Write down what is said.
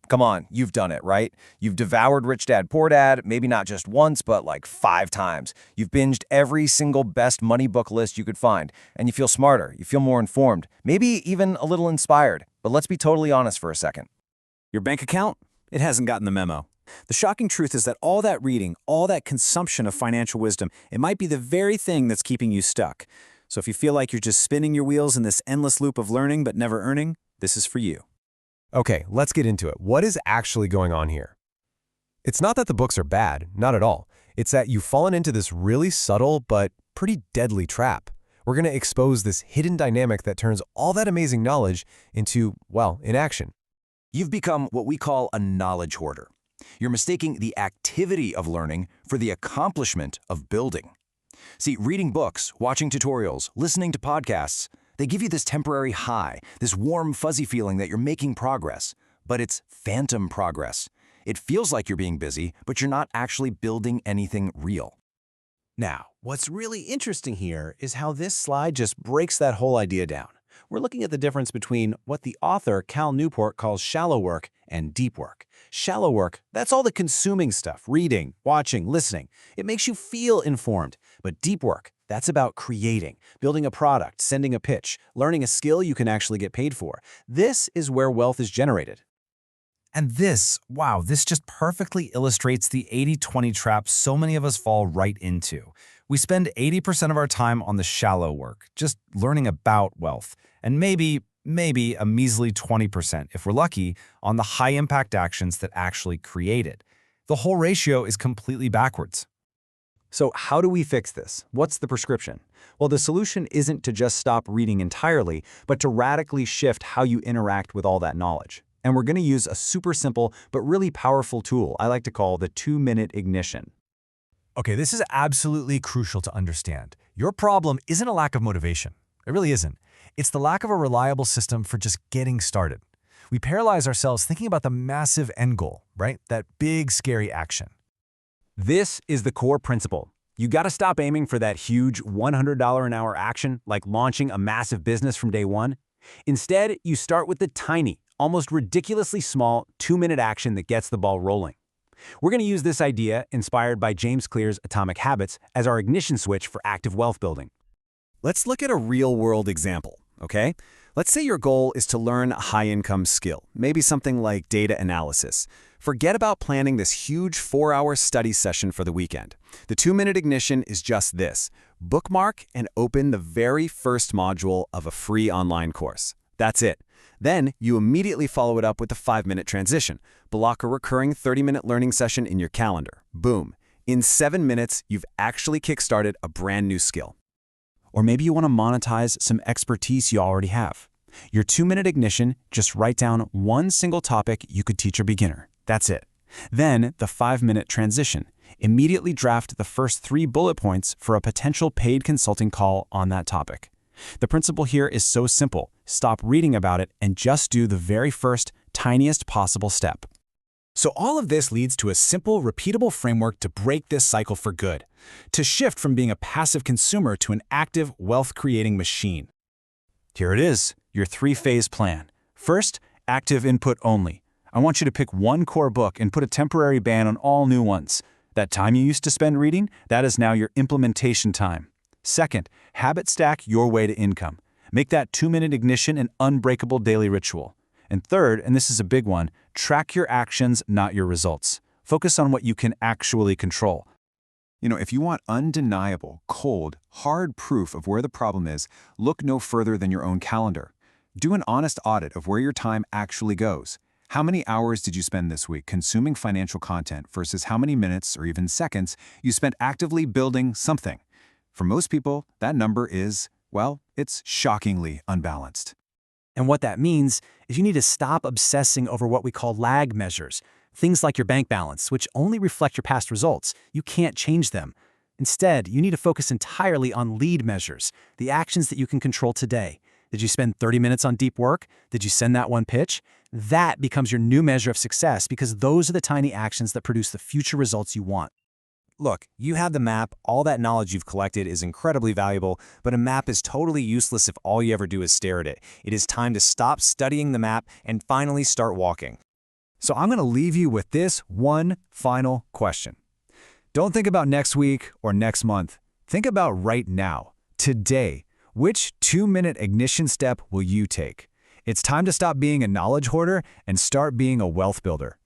Come on, you've done it, right? You've devoured Rich Dad Poor Dad, maybe not just once, but like 5 times. You've binged every single best money book list you could find, and you feel smarter, you feel more informed, maybe even a little inspired. But let's be totally honest for a second. Your bank account? It hasn't gotten the memo. The shocking truth is that all that reading, all that consumption of financial wisdom, it might be the very thing that's keeping you stuck. So if you feel like you're just spinning your wheels in this endless loop of learning but never earning, this is for you. Okay, let's get into it. What is actually going on here? It's not that the books are bad, not at all. It's that you've fallen into this really subtle but pretty deadly trap. We're going to expose this hidden dynamic that turns all that amazing knowledge into, well, inaction. You've become what we call a knowledge hoarder. You're mistaking the activity of learning for the accomplishment of building. See, reading books, watching tutorials, listening to podcasts, they give you this temporary high, this warm, fuzzy feeling that you're making progress, but it's phantom progress. It feels like you're being busy, but you're not actually building anything real. Now, what's really interesting here is how this slide just breaks that whole idea down. We're looking at the difference between what the author Cal Newport calls shallow work and deep work. Shallow work, that's all the consuming stuff, reading, watching, listening. It makes you feel informed. But deep work, that's about creating, building a product, sending a pitch, learning a skill you can actually get paid for. This is where wealth is generated. And this just perfectly illustrates the 80-20 trap so many of us fall right into. We spend 80% of our time on the shallow work, just learning about wealth, and maybe a measly 20%, if we're lucky, on the high-impact actions that actually create it. The whole ratio is completely backwards. So how do we fix this? What's the prescription? Well, the solution isn't to just stop reading entirely, but to radically shift how you interact with all that knowledge. And we're going to use a super simple but really powerful tool I like to call the 2-minute ignition. Okay, this is absolutely crucial to understand. Your problem isn't a lack of motivation. It really isn't. It's the lack of a reliable system for just getting started. We paralyze ourselves thinking about the massive end goal, right? That big, scary action. This is the core principle. You got to stop aiming for that huge $100 an hour action like launching a massive business from day one. Instead, you start with the tiny, almost ridiculously small 2-minute action that gets the ball rolling. We're going to use this idea, inspired by James Clear's Atomic Habits, as our ignition switch for active wealth building. Let's look at a real-world example, okay? Let's say your goal is to learn a high-income skill, maybe something like data analysis. Forget about planning this huge 4-hour study session for the weekend. The 2-minute ignition is just this. Bookmark and open the very first module of a free online course. That's it. Then you immediately follow it up with a 5-minute transition. Block a recurring 30-minute learning session in your calendar. Boom. In 7 minutes, you've actually kickstarted a brand new skill. Or maybe you want to monetize some expertise you already have. Your 2-minute ignition, just write down one single topic you could teach a beginner. That's it. Then the 5-minute transition. Immediately draft the first 3 bullet points for a potential paid consulting call on that topic. The principle here is so simple. Stop reading about it and just do the very first, tiniest possible step. So all of this leads to a simple, repeatable framework to break this cycle for good, to shift from being a passive consumer to an active, wealth-creating machine. Here it is, your 3-phase plan. First, active input only. I want you to pick one core book and put a temporary ban on all new ones. That time you used to spend reading, that is now your implementation time. Second, habit stack your way to income. Make that 2-minute ignition an unbreakable daily ritual. And third, and this is a big one, track your actions, not your results. Focus on what you can actually control. If you want undeniable, cold, hard proof of where the problem is, look no further than your own calendar. Do an honest audit of where your time actually goes. How many hours did you spend this week consuming financial content versus how many minutes or even seconds you spent actively building something? For most people, that number is, well, it's shockingly unbalanced. And what that means is you need to stop obsessing over what we call lag measures, things like your bank balance, which only reflect your past results. You can't change them. Instead, you need to focus entirely on lead measures, the actions that you can control today. Did you spend 30 minutes on deep work? Did you send that one pitch? That becomes your new measure of success because those are the tiny actions that produce the future results you want. Look, you have the map, all that knowledge you've collected is incredibly valuable, but a map is totally useless if all you ever do is stare at it. It is time to stop studying the map and finally start walking. So I'm going to leave you with this one final question. Don't think about next week or next month. Think about right now, today. Which 2-minute ignition step will you take? It's time to stop being a knowledge hoarder and start being a wealth builder.